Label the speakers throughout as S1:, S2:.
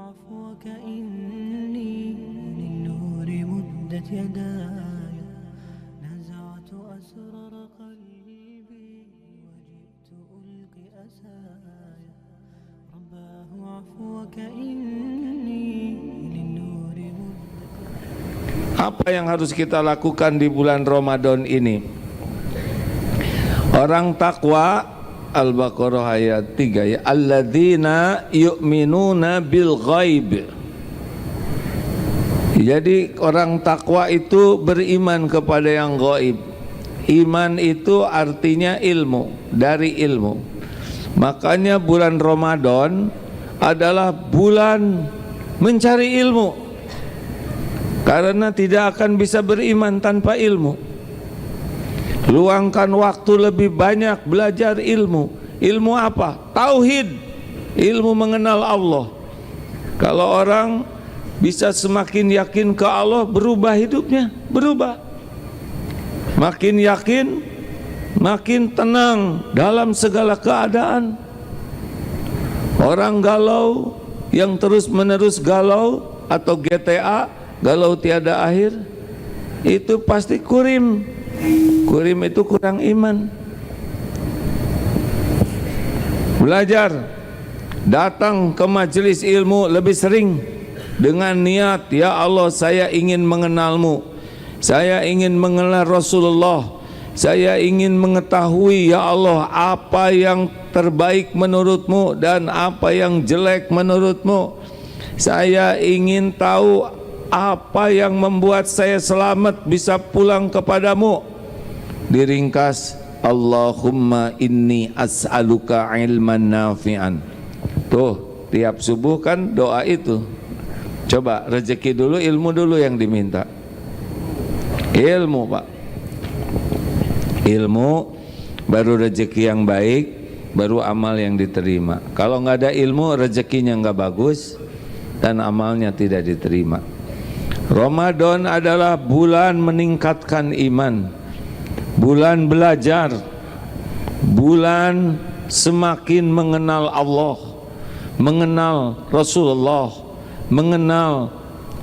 S1: عفوك إني للنور مدت يداي نزعت أسرار قلبي وجئت ألقي أساي رباه عفوك إني للنور مدت.
S2: Apa yang harus kita lakukan di bulan Ramadan ini? Orang takwa, Al-Baqarah ayat 3 ya, alladzina yu'minuna bil ghaib. Jadi orang takwa itu beriman kepada yang gaib. Iman itu artinya ilmu, dari ilmu. Makanya bulan Ramadan adalah bulan mencari ilmu, karena tidak akan bisa beriman tanpa ilmu. Luangkan waktu lebih banyak belajar ilmu. Ilmu apa? Tauhid, ilmu mengenal Allah. Kalau orang bisa semakin yakin ke Allah, berubah hidupnya, berubah. Makin yakin, makin tenang dalam segala keadaan. Orang galau, yang terus menerus galau atau GTA, galau tiada akhir, itu pasti kurim. Kurim itu kurang iman. Belajar, datang ke majelis ilmu lebih sering dengan niat, ya Allah saya ingin mengenalmu, saya ingin mengenal Rasulullah, saya ingin mengetahui ya Allah apa yang terbaik menurutmu dan apa yang jelek menurutmu. Saya ingin tahu apa yang membuat saya selamat bisa pulang kepadamu. Diringkas, Allahumma inni as'aluka ilman nafi'an. Tuh, tiap subuh kan doa itu. Coba rezeki dulu, ilmu dulu yang diminta. Ilmu, Pak. Ilmu, baru rezeki yang baik, baru amal yang diterima. Kalau nggak ada ilmu, rezekinya nggak bagus dan amalnya tidak diterima. Ramadan adalah bulan meningkatkan iman, bulan belajar, bulan semakin mengenal Allah, mengenal Rasulullah, mengenal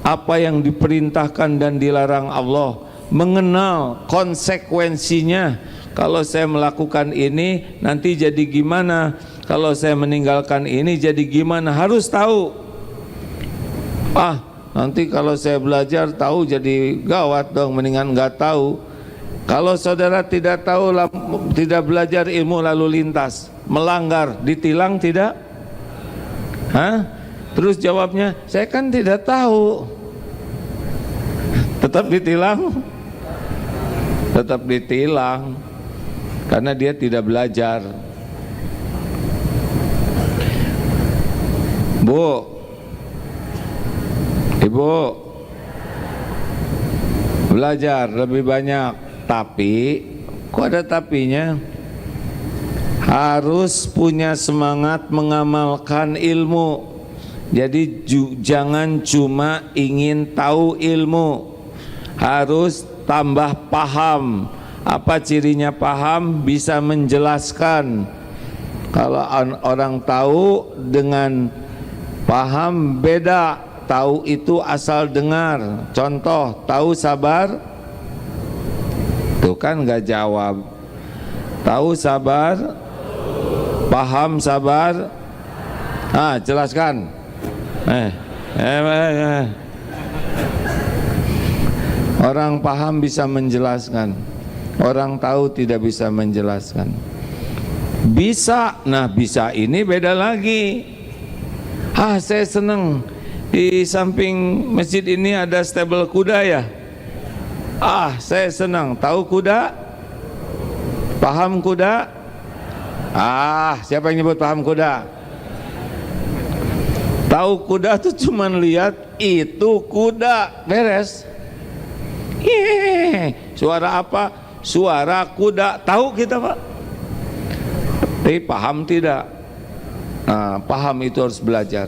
S2: apa yang diperintahkan dan dilarang Allah, mengenal konsekuensinya. Kalau saya melakukan ini nanti jadi gimana, kalau saya meninggalkan ini jadi gimana, harus tahu. Nanti kalau saya belajar tahu jadi gawat dong, mendingan nggak tahu. Kalau saudara tidak tahu, tidak belajar ilmu lalu lintas, melanggar, ditilang tidak? Terus jawabnya, saya kan tidak tahu. Tetap ditilang? Tetap ditilang, karena dia tidak belajar. Bu, Ibu, belajar lebih banyak, tapi kok ada tapinya? Harus punya semangat mengamalkan ilmu. Jadi jangan cuma ingin tahu ilmu, harus tambah paham. Apa cirinya paham? Bisa menjelaskan. Kalau orang tahu dengan paham beda. Tahu itu asal dengar. Contoh, tahu sabar? Tuh kan gak jawab. Tahu sabar? Paham sabar? Jelaskan. Orang paham bisa menjelaskan, orang tahu tidak bisa menjelaskan. Bisa, bisa ini beda lagi. Saya senang di samping masjid ini ada stable kuda ya. Saya senang. Tahu kuda? Paham kuda? Siapa yang nyebut paham kuda? Tahu kuda tuh cuman lihat itu kuda, beres. Suara apa? Suara kuda. Tahu kita, Pak? Tapi paham tidak? Paham itu harus belajar.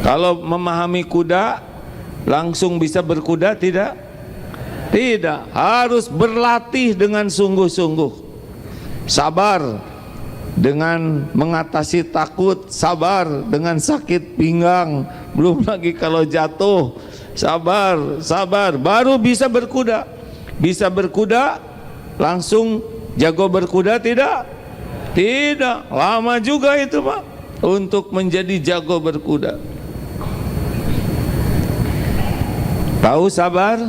S2: Kalau memahami kuda langsung bisa berkuda tidak? Tidak, harus berlatih dengan sungguh-sungguh. Sabar. dengan mengatasi takut, sabar dengan sakit pinggang, belum lagi kalau jatuh, sabar, baru bisa berkuda. Bisa berkuda, langsung jago berkuda tidak? Tidak, lama juga itu Pak untuk menjadi jago berkuda. Tahu sabar?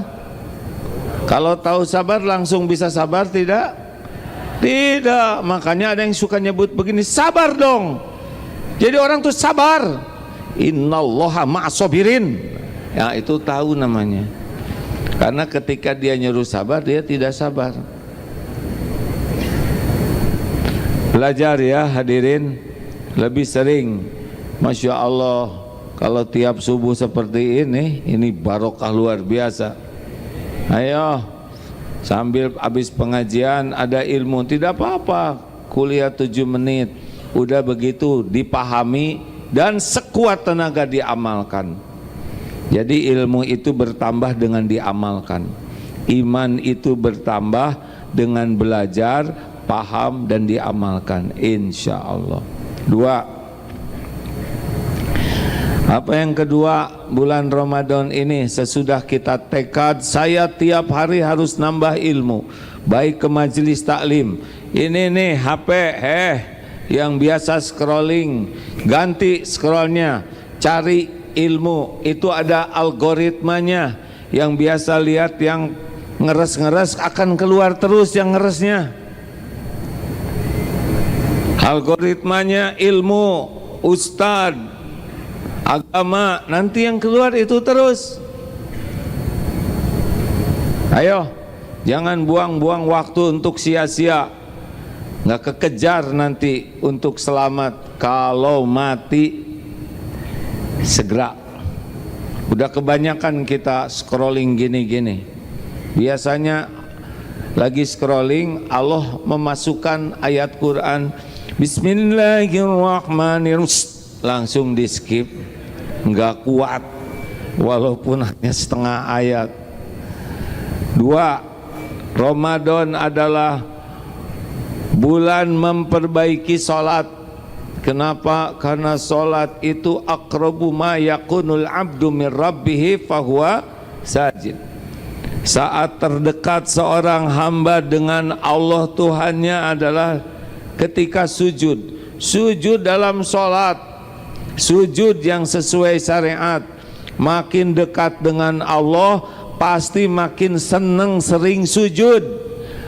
S2: Kalau tahu sabar langsung bisa sabar tidak? Tidak, makanya ada yang suka nyebut begini, sabar dong. Jadi orang tuh sabar. Innallaha ma'asobirin. Ya itu tahu namanya. Karena ketika dia nyuruh sabar, dia tidak sabar. Belajar ya hadirin, lebih sering. Masya Allah, kalau tiap subuh seperti ini barokah luar biasa. Ayo, sambil habis pengajian ada ilmu, tidak apa-apa, kuliah 7 menit, udah begitu dipahami dan sekuat tenaga diamalkan. Jadi ilmu itu bertambah dengan diamalkan, iman itu bertambah dengan belajar, paham dan diamalkan, insya Allah. 2. Apa yang kedua, bulan Ramadan ini sesudah kita tekad, saya tiap hari harus nambah ilmu, baik ke majelis taklim. Ini nih HP yang biasa scrolling, ganti scrollnya, cari ilmu. Itu ada algoritmanya, yang biasa lihat yang ngeres-ngeres akan keluar terus yang ngeresnya. Algoritmanya ilmu, ustadz, agama, nanti yang keluar itu terus. Ayo, jangan buang-buang waktu untuk sia-sia, nggak kekejar nanti untuk selamat. Kalau mati segera. Udah kebanyakan kita scrolling gini-gini. Biasanya lagi scrolling, Allah memasukkan ayat Quran, Bismillahirrahmanirrahim, langsung di skip, nggak kuat walaupun hanya setengah ayat. 2. Ramadan adalah bulan memperbaiki sholat. Kenapa? Karena sholat itu aqrabu ma yakunul abdu min rabbihi fahuwa sajid. Saat terdekat seorang hamba dengan Allah Tuhannya adalah ketika sujud. Sujud dalam sholat, sujud yang sesuai syariat. Makin dekat dengan Allah, pasti makin senang sering sujud,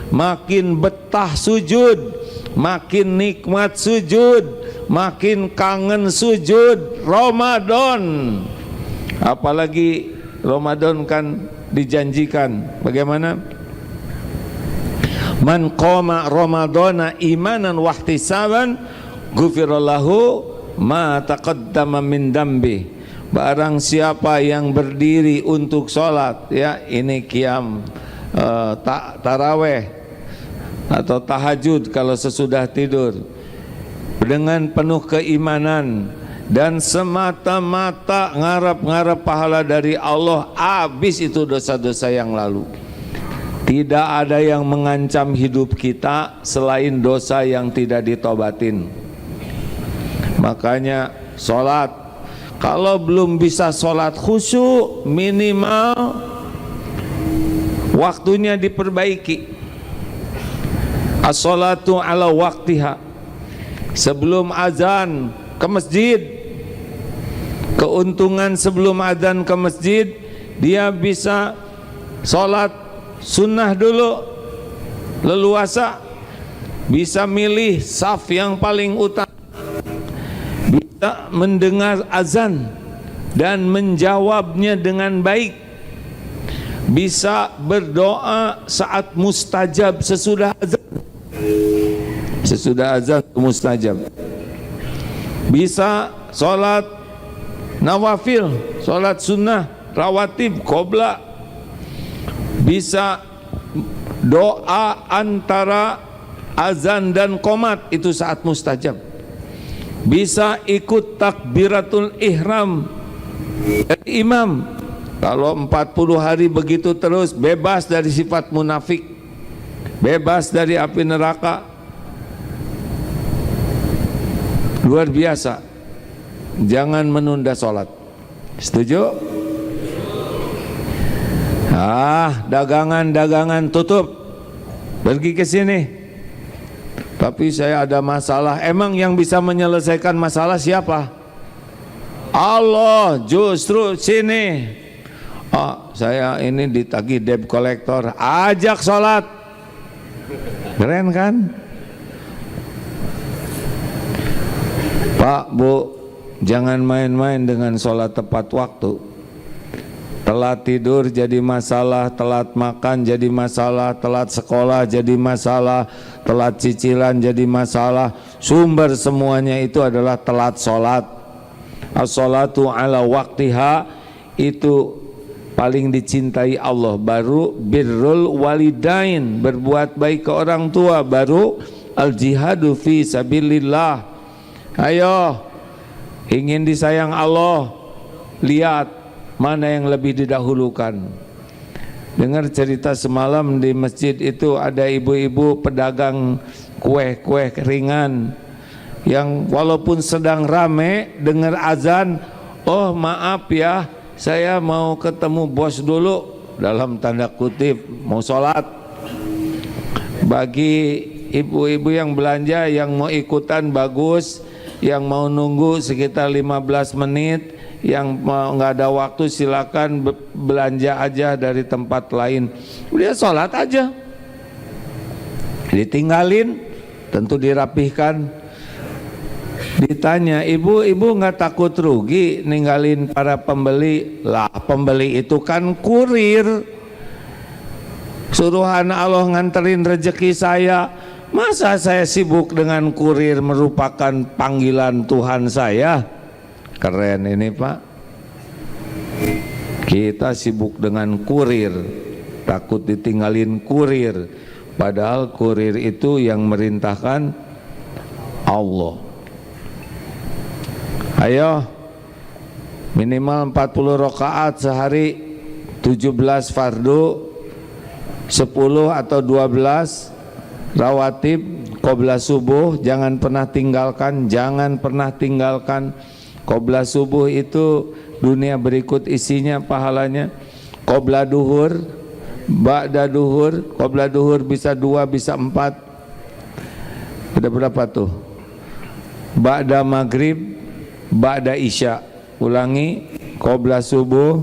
S2: makin betah sujud, makin nikmat sujud, makin kangen sujud. Ramadan, apalagi Ramadan kan dijanjikan bagaimana? Man qama ramadana imanan wahtisaban ghufirallahu ma taqaddama min dambi. Barang siapa yang berdiri untuk sholat, ya ini qiyam taraweh atau tahajud kalau sesudah tidur, dengan penuh keimanan dan semata-mata ngarap-ngarap pahala dari Allah, habis itu dosa-dosa yang lalu. Tidak ada yang mengancam hidup kita selain dosa yang tidak ditobatin. Makanya sholat, kalau belum bisa sholat khusyuk, minimal waktunya diperbaiki. As-sholatu ala waktiha. Sebelum azan ke masjid, keuntungan sebelum azan ke masjid, dia bisa sholat sunnah dulu, leluasa, bisa milih saf yang paling utama, bisa mendengar azan dan menjawabnya dengan baik, bisa berdoa saat mustajab sesudah azan. Sesudah azan mustajab. Bisa sholat nawafil, sholat sunnah, rawatib, qobla. Bisa doa antara azan dan qomat, itu saat mustajab. Bisa ikut takbiratul ihram dari imam. Kalau 40 hari begitu terus, bebas dari sifat munafik, bebas dari api neraka. Luar biasa. Jangan menunda sholat. Setuju? Dagangan tutup. Pergi ke sini. Tapi saya ada masalah. Emang yang bisa menyelesaikan masalah siapa? Allah. Justru sini. Saya ini ditagih debt collector. Ajak sholat. Keren kan? Pak, Bu, jangan main-main dengan sholat tepat waktu. Telat tidur jadi masalah, telat makan jadi masalah, telat sekolah jadi masalah, telat cicilan jadi masalah. Sumber semuanya itu adalah telat sholat. As-sholatu ala waktiha, itu paling dicintai Allah. Baru birrul walidain, berbuat baik ke orang tua. Baru al-jihadu fi sabilillah. Ayo, ingin disayang Allah, lihat mana yang lebih didahulukan. Dengar cerita semalam di masjid itu ada ibu-ibu pedagang kue ringan yang walaupun sedang rame dengar azan, oh maaf ya, saya mau ketemu bos dulu, dalam tanda kutip mau sholat. Bagi ibu-ibu yang belanja, yang mau ikutan bagus, yang mau nunggu sekitar 15 menit, yang nggak ada waktu silakan belanja aja dari tempat lain. Dia sholat aja, ditinggalin, tentu dirapihkan. Ditanya, ibu nggak takut rugi ninggalin para pembeli? Lah, pembeli itu kan kurir, suruhan Allah nganterin rezeki saya. Masa saya sibuk dengan kurir merupakan panggilan Tuhan saya? Keren ini Pak. Kita sibuk dengan kurir, takut ditinggalin kurir. Padahal kurir itu yang merintahkan Allah. Ayo, minimal 40 rakaat sehari, 17 fardu, 10 atau 12 rawatib qobla subuh. Jangan pernah tinggalkan, jangan pernah tinggalkan. Qobla subuh itu dunia berikut isinya pahalanya. Qobla duhur, ba'da duhur. Qobla duhur bisa 2, bisa 4. Ada berapa tuh? Ba'da maghrib, ba'da isya. Ulangi, qobla subuh,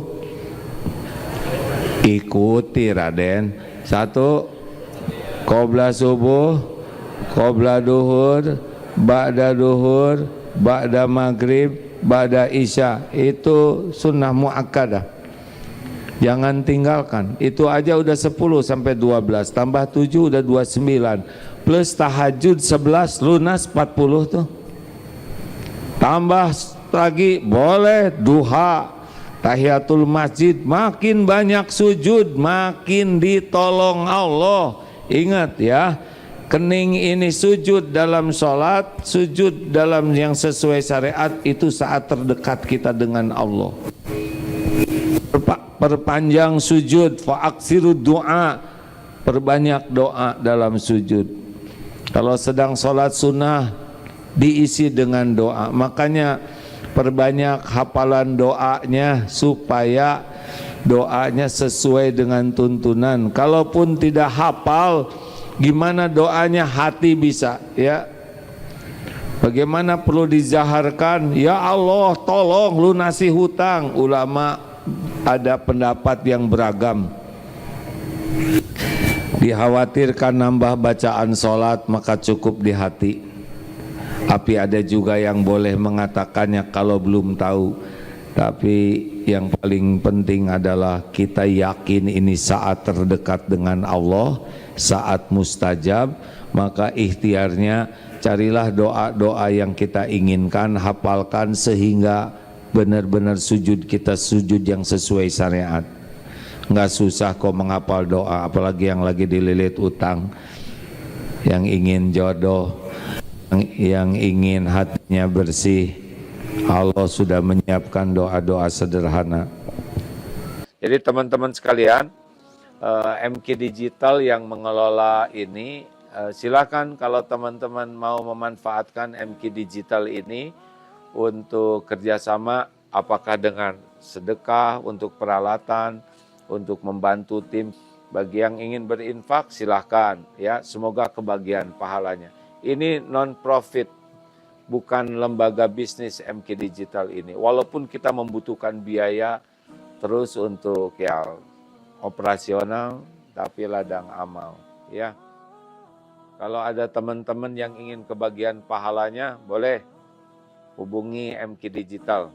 S2: ikuti Raden. 1, qobla subuh, qobla duhur, ba'da maghrib, ba'da isya. Itu sunnah muakkadah, jangan tinggalkan. Itu aja udah 10 sampai 12, tambah 7 udah 29, plus tahajud 11, lunas 40 tuh. Tambah lagi boleh duha, tahiyatul masjid, makin banyak sujud, makin ditolong Allah. Ingat ya, kening ini sujud dalam sholat, sujud dalam yang sesuai syariat, itu saat terdekat kita dengan Allah. Perpanjang sujud, fa'aksiru doa, perbanyak doa dalam sujud. Kalau sedang sholat sunnah, diisi dengan doa. Makanya perbanyak hafalan doanya supaya doanya sesuai dengan tuntunan. Kalaupun tidak hafal, gimana doanya hati bisa ya? Bagaimana perlu dizaharkan? Ya Allah tolong lunasi hutang. Ulama ada pendapat yang beragam. Dikhawatirkan nambah bacaan sholat, maka cukup di hati. Tapi ada juga yang boleh mengatakannya kalau belum tahu. Tapi yang paling penting adalah kita yakin ini saat terdekat dengan Allah, saat mustajab. Maka ikhtiarnya carilah doa-doa yang kita inginkan, hafalkan sehingga benar-benar sujud kita sujud yang sesuai syariat. Nggak susah kok menghafal doa, apalagi yang lagi dililit utang, yang ingin jodoh, yang ingin hatinya bersih. Allah sudah menyiapkan doa-doa sederhana. Jadi teman-teman sekalian, MK Digital yang mengelola ini silakan kalau teman-teman mau memanfaatkan MQ Digital ini untuk kerjasama, apakah dengan sedekah untuk peralatan, untuk membantu tim. Bagi yang ingin berinfak silahkan ya, semoga kebagian pahalanya. Ini non-profit, bukan lembaga bisnis MQ Digital ini. Walaupun kita membutuhkan biaya terus untuk ya operasional, tapi ladang amal ya. Kalau ada teman-teman yang ingin kebagian pahalanya, boleh hubungi MQ Digital.